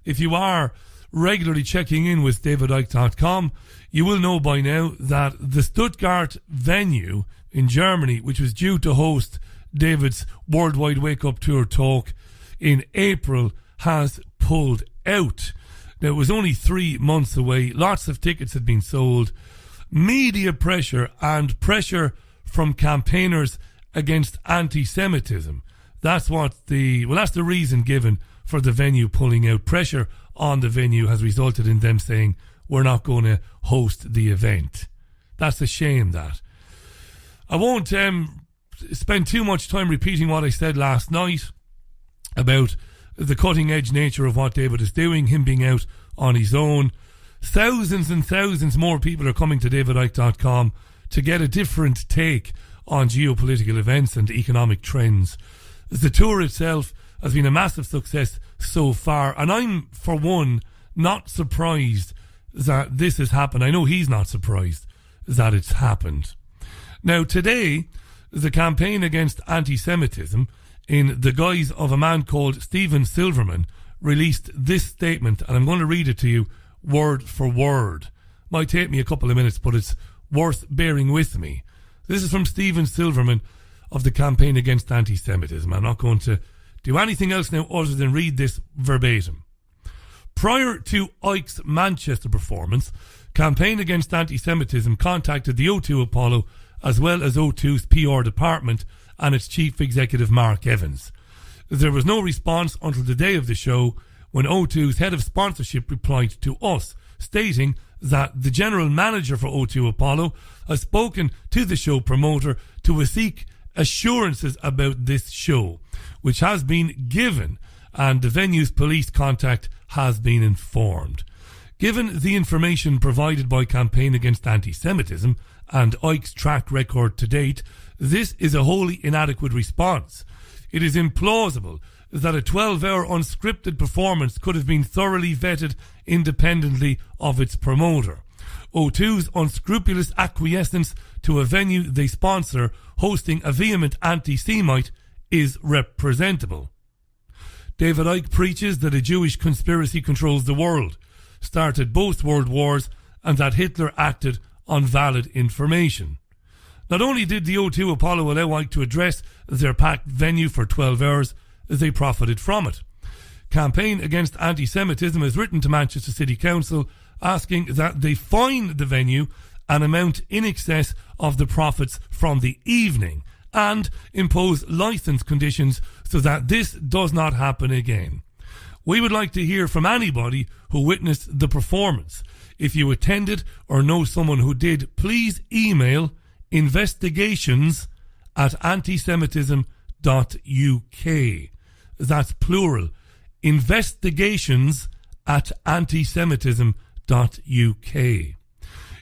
if you are regularly checking in with davidicke.com, you will know by now that the Stuttgart venue in Germany, which was due to host David's Worldwide Wake Up Tour talk in April, has pulled out. Now, it was only 3 months away. Lots of tickets had been sold. Media pressure and pressure from campaigners against anti-Semitism. That's the reason given for the venue pulling out. Pressure on the venue has resulted in them saying, we're not going to host the event. That's a shame, that. I won't spend too much time repeating what I said last night about the cutting-edge nature of what David is doing, him being out on his own. Thousands and thousands more people are coming to davidicke.com to get a different take on geopolitical events and economic trends. The tour itself has been a massive success so far, and I'm, for one, not surprised that this has happened. I know he's not surprised that it's happened. Now, today, the campaign against anti-Semitism, in the guise of a man called Stephen Silverman, released this statement, and I'm going to read it to you word for word. Might take me a couple of minutes, but it's worth bearing with me. This is from Stephen Silverman of the campaign against anti-Semitism. I'm not going to do anything else now other than read this verbatim. Prior to Icke's Manchester performance, Campaign Against Anti-Semitism contacted the O2 Apollo as well as O2's PR department and its chief executive Mark Evans. There was no response until the day of the show, when O2's head of sponsorship replied to us, stating that the general manager for O2 Apollo has spoken to the show promoter to seek assurances about this show, which has been given, and the venue's police contact has been informed. Given the information provided by Campaign Against Anti-Semitism and Icke's track record to date, this is a wholly inadequate response. It is implausible that a 12-hour unscripted performance could have been thoroughly vetted independently of its promoter. O2's unscrupulous acquiescence to a venue they sponsor hosting a vehement anti-Semite is representable. David Icke preaches that a Jewish conspiracy controls the world, started both world wars, and that Hitler acted on valid information. Not only did the O2 Apollo allow Icke to address their packed venue for 12 hours, they profited from it. Campaign Against Anti-Semitism has written to Manchester City Council asking that they fine the venue an amount in excess of the profits from the evening and impose licence conditions so that this does not happen again. We would like to hear from anybody who witnessed the performance. If you attended or know someone who did, please email investigations@antisemitism.uk. That's plural. Investigations@antisemitism.uk.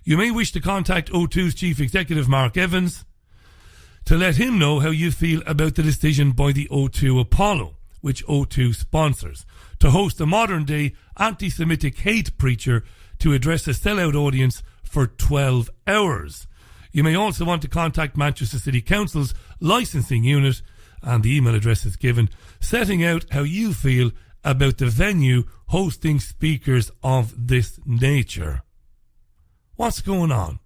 You may wish to contact O2's Chief Executive Mark Evans to let him know how you feel about the decision by the O2 Apollo, which O2 sponsors, to host a modern-day anti-Semitic hate preacher to address a sellout audience for 12 hours. You may also want to contact Manchester City Council's licensing unit, and the email address is given, setting out how you feel about the venue hosting speakers of this nature. What's going on?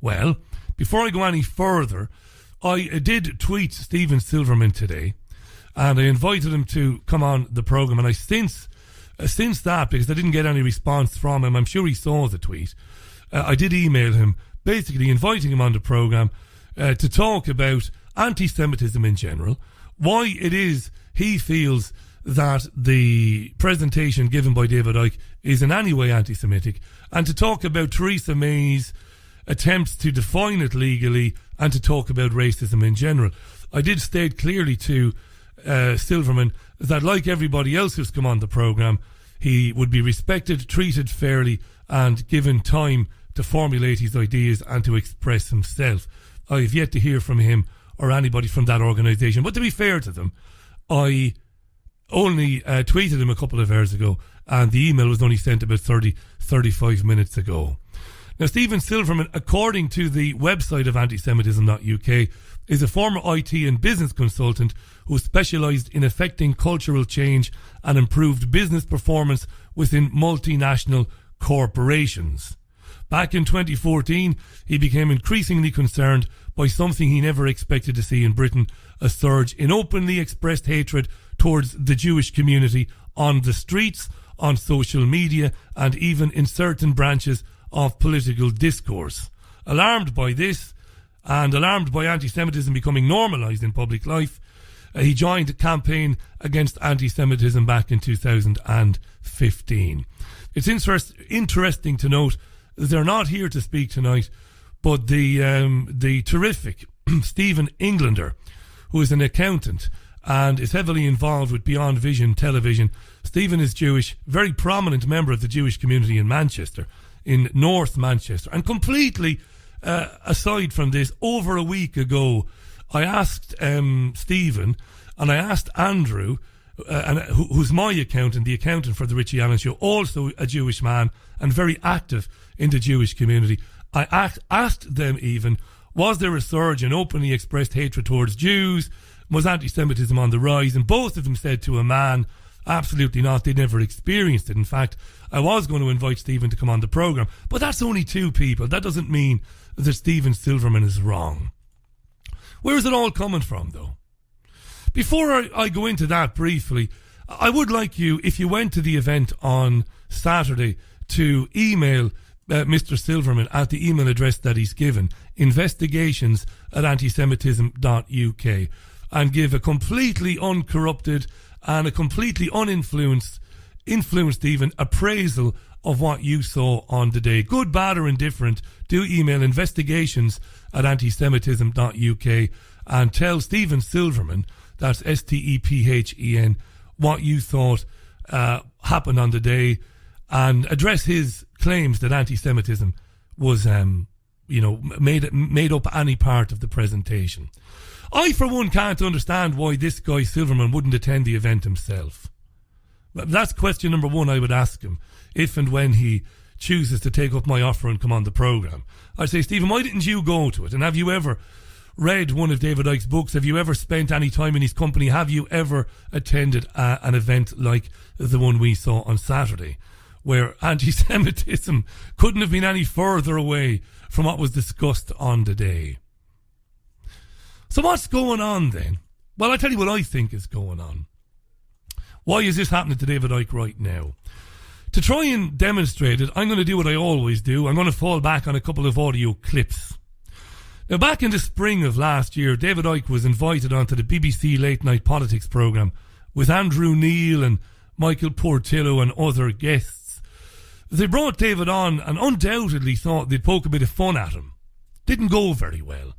Well, before I go any further, I did tweet Stephen Silverman today, and I invited him to come on the programme, and I since that, because I didn't get any response from him, I'm sure he saw the tweet, I did email him, basically inviting him on the programme to talk about anti-Semitism in general, why it is he feels that the presentation given by David Icke is in any way anti-Semitic, and to talk about Theresa May's attempts to define it legally, and to talk about racism in general. I did state clearly to Silverman that, like everybody else who's come on the programme, he would be respected, treated fairly, and given time to formulate his ideas and to express himself. I have yet to hear from him or anybody from that organisation. But to be fair to them, I only tweeted him a couple of hours ago, and the email was only sent about 35 minutes ago. Now, Stephen Silverman, according to the website of antisemitism.uk, is a former IT and business consultant who specialised in effecting cultural change and improved business performance within multinational corporations. Back in 2014, he became increasingly concerned by something he never expected to see in Britain, a surge in openly expressed hatred towards the Jewish community on the streets, on social media, and even in certain branches of political discourse. Alarmed by this, and alarmed by anti-Semitism becoming normalised in public life, he joined a campaign against anti-Semitism back in 2015. It's interesting to note that they're not here to speak tonight, but the terrific Stephen Englander, who is an accountant and is heavily involved with Beyond Vision television. Stephen is Jewish, very prominent member of the Jewish community in Manchester, in North Manchester. And completely aside from this, over a week ago, I asked Stephen and I asked Andrew, who's my accountant, the accountant for the Richie Allen Show, also a Jewish man and very active in the Jewish community. I asked them even, was there a surge in openly expressed hatred towards Jews? Was anti-Semitism on the rise? And both of them said to a man, absolutely not. They'd never experienced it. In fact, I was going to invite Stephen to come on the programme, but that's only two people. That doesn't mean that Stephen Silverman is wrong. Where is it all coming from, though? Before I go into that briefly, I would like you, if you went to the event on Saturday, to email Mr. Silverman at the email address that he's given, investigations@antisemitism.uk, and give a completely uncorrupted and a completely uninfluenced even appraisal of what you saw on the day. Good, bad or indifferent, do email investigations@antisemitism.uk and tell Stephen Silverman, that's Stephen, what you thought happened on the day, and address his claims that anti-Semitism was, made up any part of the presentation. I, for one, can't understand why this guy Silverman wouldn't attend the event himself. That's question number one I would ask him, if and when he chooses to take up my offer and come on the programme. I'd say, Stephen, why didn't you go to it? And have you ever read one of David Icke's books? Have you ever spent any time in his company? Have you ever attended an event like the one we saw on Saturday, where anti-Semitism couldn't have been any further away from what was discussed on the day? So what's going on then? Well, I'll tell you what I think is going on. Why is this happening to David Icke right now? To try and demonstrate it, I'm going to do what I always do. I'm going to fall back on a couple of audio clips. Now, back in the spring of last year, David Icke was invited onto the BBC Late Night Politics programme with Andrew Neil and Michael Portillo and other guests. They brought David on and undoubtedly thought they'd poke a bit of fun at him. Didn't go very well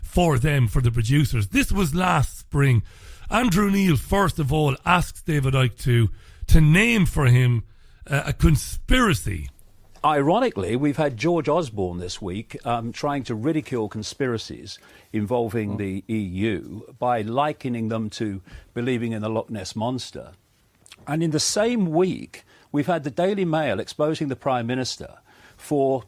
for them, for the producers. This was last spring. Andrew Neil, first of all, asks David Icke to name for him a conspiracy. Ironically, we've had George Osborne this week trying to ridicule conspiracies involving the EU by likening them to believing in the Loch Ness Monster. And in the same week, we've had the Daily Mail exposing the Prime Minister for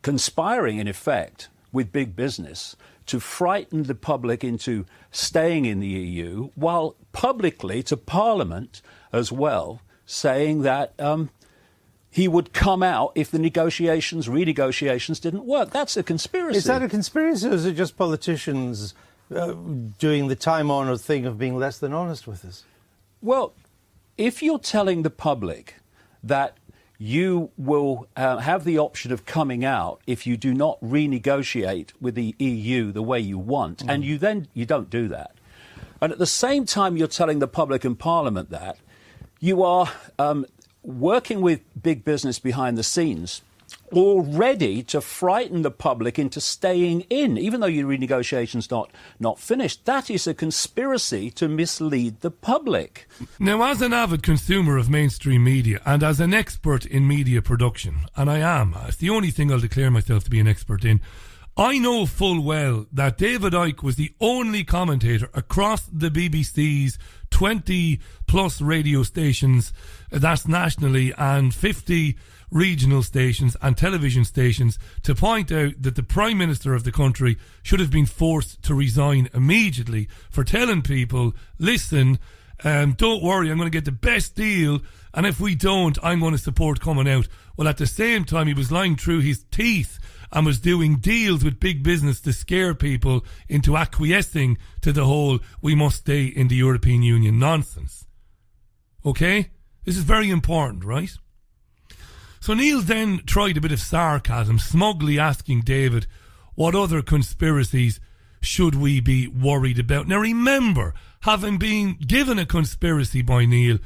conspiring, in effect, with big business to frighten the public into staying in the EU, while publicly to Parliament as well, saying that he would come out if the renegotiations didn't work. That's a conspiracy. Is that a conspiracy, or is it just politicians doing the time-honoured thing of being less than honest with us? Well, if you're telling the public that you will have the option of coming out if you do not renegotiate with the EU the way you want, and you don't do that, and at the same time you're telling the public and Parliament that, you are working with big business behind the scenes already to frighten the public into staying in, even though your renegotiation's not finished. That is a conspiracy to mislead the public. Now, as an avid consumer of mainstream media and as an expert in media production, and I am, it's the only thing I'll declare myself to be an expert in, I know full well that David Icke was the only commentator across the BBC's 20 plus radio stations, that's nationally, and 50 regional stations and television stations, to point out that the Prime Minister of the country should have been forced to resign immediately for telling people, listen, don't worry, I'm going to get the best deal, and if we don't, I'm going to support coming out. Well, at the same time, he was lying through his teeth and was doing deals with big business to scare people into acquiescing to the whole we must stay in the European Union nonsense. Okay? This is very important, right? So Neil then tried a bit of sarcasm, smugly asking David, what other conspiracies should we be worried about? Now remember, having been given a conspiracy by Neil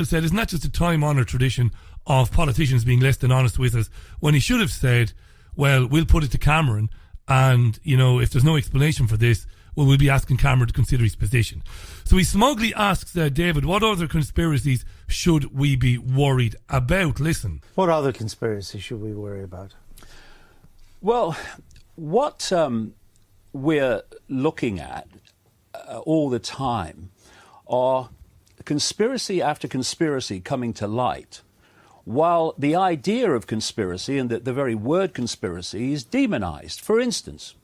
said, isn't that just a time-honoured tradition of politicians being less than honest with us, when he should have said, well, we'll put it to Cameron, and, you know, if there's no explanation for this, well, we'll be asking Cameron to consider his position. So he smugly asks David, what other conspiracies should we be worried about? Listen. What other conspiracies should we worry about? Well, what we're looking at all the time are conspiracy after conspiracy coming to light, while the idea of conspiracy and the very word conspiracy is demonized. For instance,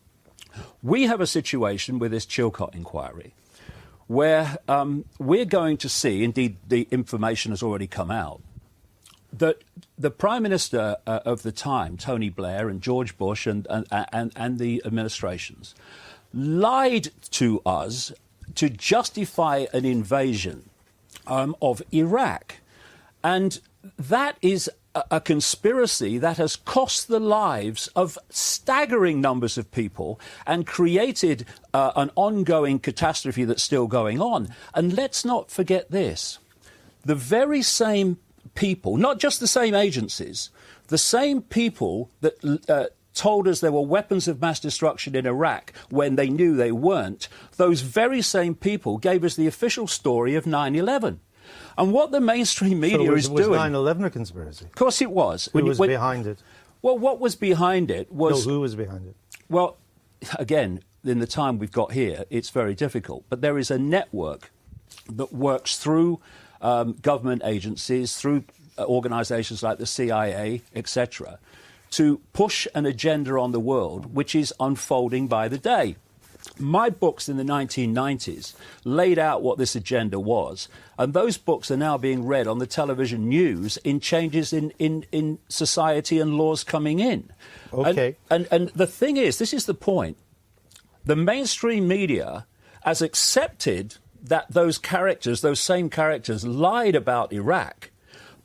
we have a situation with this Chilcot inquiry where we're going to see, indeed the information has already come out, that the Prime Minister of the time, Tony Blair and George Bush and the administrations, lied to us to justify an invasion of Iraq. And that is a conspiracy that has cost the lives of staggering numbers of people and created an ongoing catastrophe that's still going on. And let's not forget this. The very same people, not just the same agencies, the same people that told us there were weapons of mass destruction in Iraq when they knew they weren't, those very same people gave us the official story of 9/11. And what the mainstream media is doing... Was 9/11 a conspiracy? Of course it was. Who was behind it? Well, what was behind it was... No, who was behind it? Well, again, in the time we've got here, it's very difficult. But there is a network that works through government agencies, through organisations like the CIA, etc., to push an agenda on the world which is unfolding by the day. My books in the 1990s laid out what this agenda was, and those books are now being read on the television news in changes in society and laws coming in. Okay. And the thing is, this is the point, the mainstream media has accepted that those same characters lied about Iraq,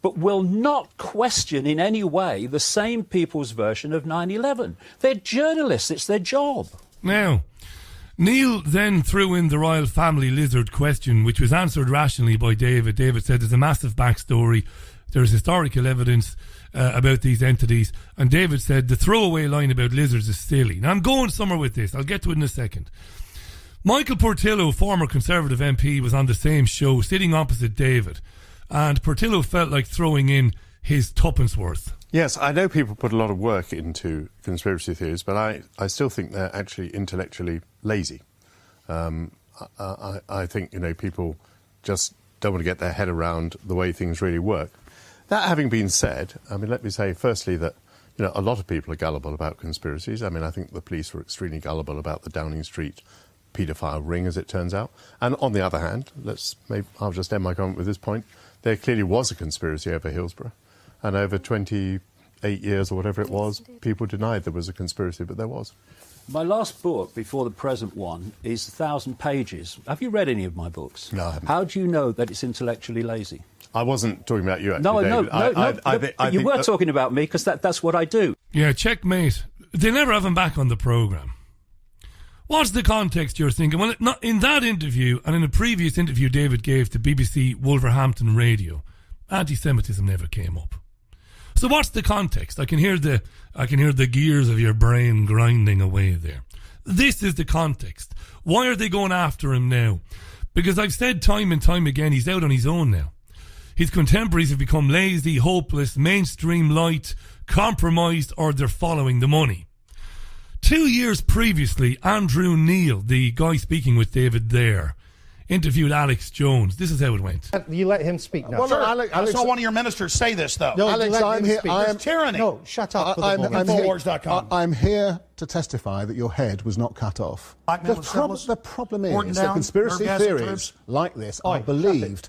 but will not question in any way the same people's version of 9/11. They're journalists, it's their job. Now, Neil then threw in the royal family lizard question, which was answered rationally by David. David said there's a massive backstory, there's historical evidence about these entities, and David said the throwaway line about lizards is silly. Now I'm going somewhere with this, I'll get to it in a second. Michael Portillo, former Conservative MP, was on the same show sitting opposite David, and Portillo felt like throwing in his tuppence worth. Yes, I know people put a lot of work into conspiracy theories, but I still think they're actually intellectually lazy. I think, people just don't want to get their head around the way things really work. That having been said, let me say firstly that, a lot of people are gullible about conspiracies. I think the police were extremely gullible about the Downing Street paedophile ring, as it turns out. And on the other hand, I'll just end my comment with this point. There clearly was a conspiracy over Hillsborough. And over 28 years or whatever it was, people denied there was a conspiracy, but there was. My last book, before the present one, is 1,000 pages. Have you read any of my books? No, I haven't. How do you know that it's intellectually lazy? I wasn't talking about you, actually, David. No, you were talking about me, because that's what I do. Yeah, checkmate. They never have him back on the programme. What's the context you're thinking? Well, not in that interview, and in a previous interview David gave to BBC Wolverhampton Radio, anti-Semitism never came up. So what's the context? I can hear the gears of your brain grinding away there. This is the context. Why are they going after him now? Because I've said time and time again, he's out on his own now. His contemporaries have become lazy, hopeless, mainstream light, compromised, or they're following the money. 2 years previously, Andrew Neil, the guy speaking with David there, interviewed Alex Jones. This is how it went. You let him speak now. Well, Sure. Alex, I saw one of your ministers say this, though. No, Alex, let I'm him here. speak. I am It's tyranny. No, shut up. Infowars.com. I'm here to testify that your head was not cut off. The problem is that conspiracy theories like this are believed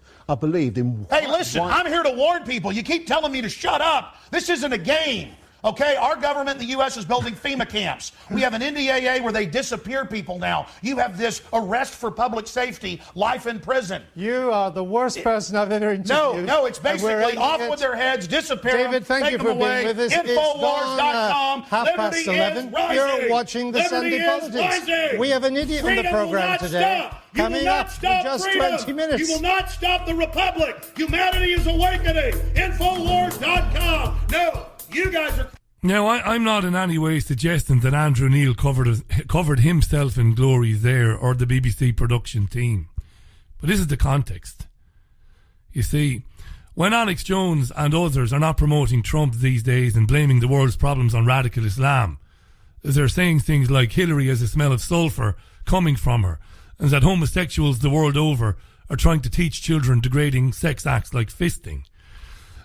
in. Hey, listen, I'm here to warn people. You keep telling me to shut up. This isn't a game. Okay, our government in the U.S. is building FEMA camps. We have an NDAA where they disappear people now. You have this arrest for public safety, life in prison. You are the worst person I've ever interviewed. No, it's basically off with their heads, disappear David, them, thank take you them for away. being with us. Infowars.com. It's gone, 11:30. You're watching the Sunday Politics. We have an idiot on the program today. Coming up in just 20 minutes. You will not stop the Republic. Humanity is awakening. Infowars.com. No, you guys are... Now, I'm not in any way suggesting that Andrew Neil covered himself in glory there, or the BBC production team. But this is the context. You see, when Alex Jones and others are not promoting Trump these days and blaming the world's problems on radical Islam, they're saying things like Hillary has a smell of sulphur coming from her, and that homosexuals the world over are trying to teach children degrading sex acts like fisting.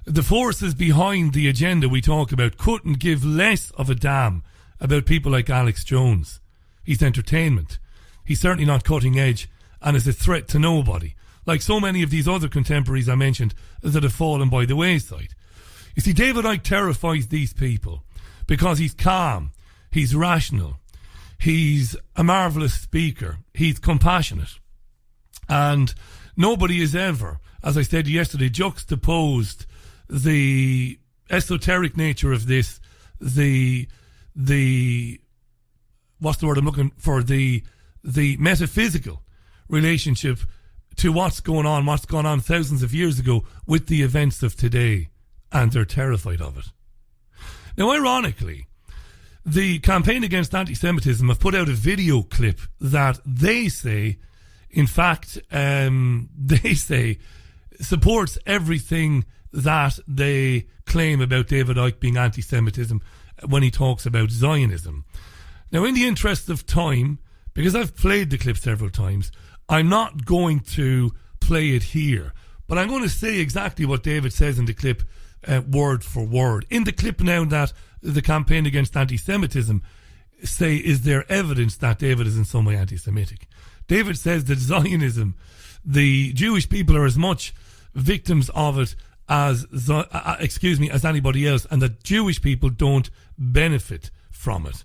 The forces behind the agenda we talk about couldn't give less of a damn about people like Alex Jones. He's entertainment. He's certainly not cutting edge and is a threat to nobody, like so many of these other contemporaries I mentioned that have fallen by the wayside. You see, David Icke terrifies these people because he's calm, he's rational, he's a marvellous speaker, he's compassionate. And nobody has ever, as I said yesterday, juxtaposed the esoteric nature of this, the what's the word I'm looking for, the metaphysical relationship to what's gone on thousands of years ago with the events of today, and they're terrified of it. Now, ironically, the Campaign Against Anti-Semitism have put out a video clip that they say, in fact, they say supports everything that they claim about David Icke being anti-Semitism when he talks about Zionism. Now, in the interest of time, because I've played the clip several times, I'm not going to play it here, but I'm going to say exactly what David says in the clip, word for word. In the clip now that the Campaign Against Anti-Semitism say, is there evidence that David is in some way anti-Semitic? David says that Zionism, the Jewish people are as much victims of it as anybody else, and that Jewish people don't benefit from it.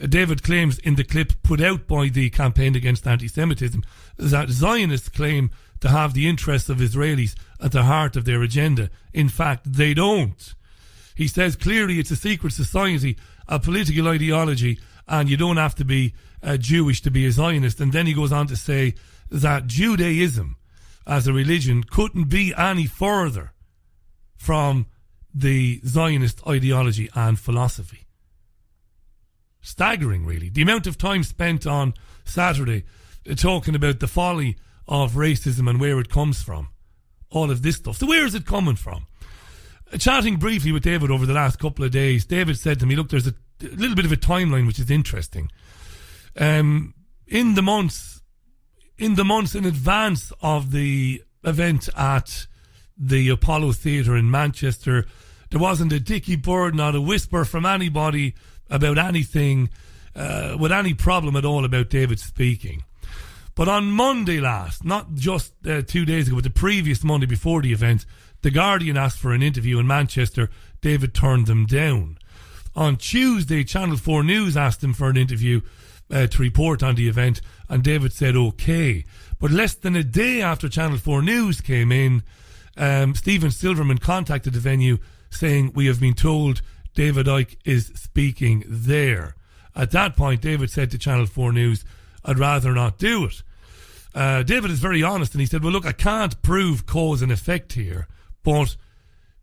David claims in the clip put out by the Campaign Against Anti-Semitism that Zionists claim to have the interests of Israelis at the heart of their agenda. In fact, they don't. He says clearly it's a secret society, a political ideology, and you don't have to be Jewish to be a Zionist. And then he goes on to say that Judaism as a religion couldn't be any further from the Zionist ideology and philosophy. Staggering, really. The amount of time spent on Saturday talking about the folly of racism and where it comes from. All of this stuff. So where is it coming from? Chatting briefly with David over the last couple of days, David said to me, look, there's a little bit of a timeline which is interesting. In the months in advance of the event at the Apollo Theatre in Manchester, there wasn't a dicky bird, not a whisper from anybody about anything, with any problem at all about David speaking. But on Monday last, not just 2 days ago, but the previous Monday before the event, The Guardian asked for an interview in Manchester. David turned them down. On Tuesday, Channel 4 News asked him for an interview to report on the event, and David said okay. But less than a day after Channel 4 News came in, Stephen Silverman contacted the venue saying, we have been told David Icke is speaking there. At that point, David said to Channel 4 News, I'd rather not do it. David is very honest, and he said, well, look, I can't prove cause and effect here, but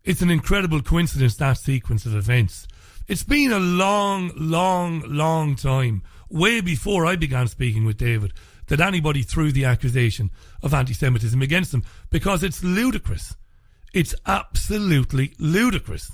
it's an incredible coincidence, that sequence of events. It's been a long time, way before I began speaking with David, that anybody threw the accusation of anti-Semitism against him, because it's ludicrous. It's absolutely ludicrous.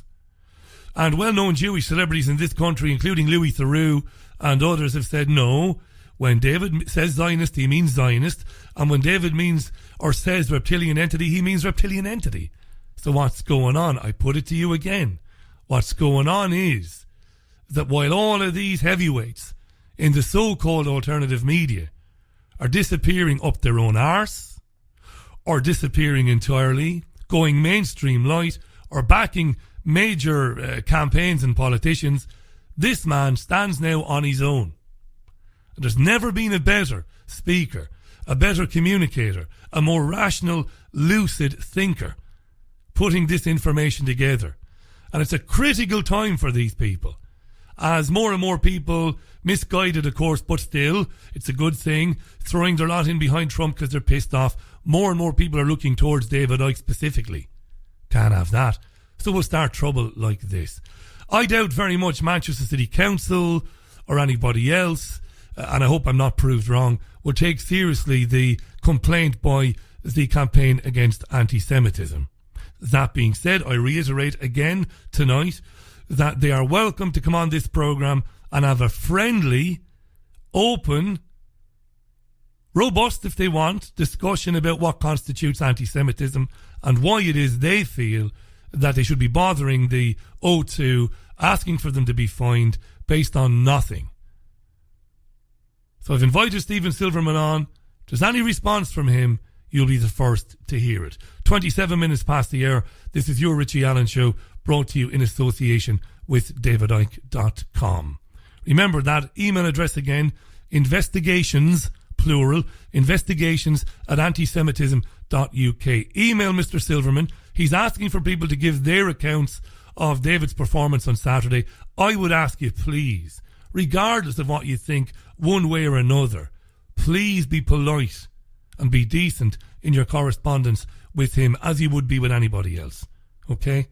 And well-known Jewish celebrities in this country, including Louis Theroux and others have said no. When David says Zionist, he means Zionist. And when David means or says reptilian entity, he means reptilian entity. So what's going on? I put it to you again. What's going on is that while all of these heavyweights in the so-called alternative media are disappearing up their own arse, or disappearing entirely, going mainstream light, or backing major campaigns and politicians, this man stands now on his own. There's never been a better speaker, a better communicator, a more rational, lucid thinker putting this information together. And it's a critical time for these people. As more and more people, misguided of course, but still, it's a good thing, throwing their lot in behind Trump because they're pissed off, more and more people are looking towards David Icke specifically. Can't have that. So we'll start trouble like this. I doubt very much Manchester City Council or anybody else, and I hope I'm not proved wrong, will take seriously the complaint by the campaign against anti-Semitism. That being said, I reiterate again tonight that they are welcome to come on this programme and have a friendly, open, robust, if they want, discussion about what constitutes anti-Semitism and why it is they feel that they should be bothering the O2, asking for them to be fined based on nothing. So I've invited Stephen Silverman on. If there's any response from him, you'll be the first to hear it. 27 minutes past the hour. This is your Richie Allen Show, brought to you in association with davidicke.com. Remember that email address again, investigations, plural, investigations@antisemitism.uk. Email Mr. Silverman. He's asking for people to give their accounts of David's performance on Saturday. I would ask you, please, regardless of what you think one way or another, please be polite and be decent in your correspondence with him as you would be with anybody else. Okay?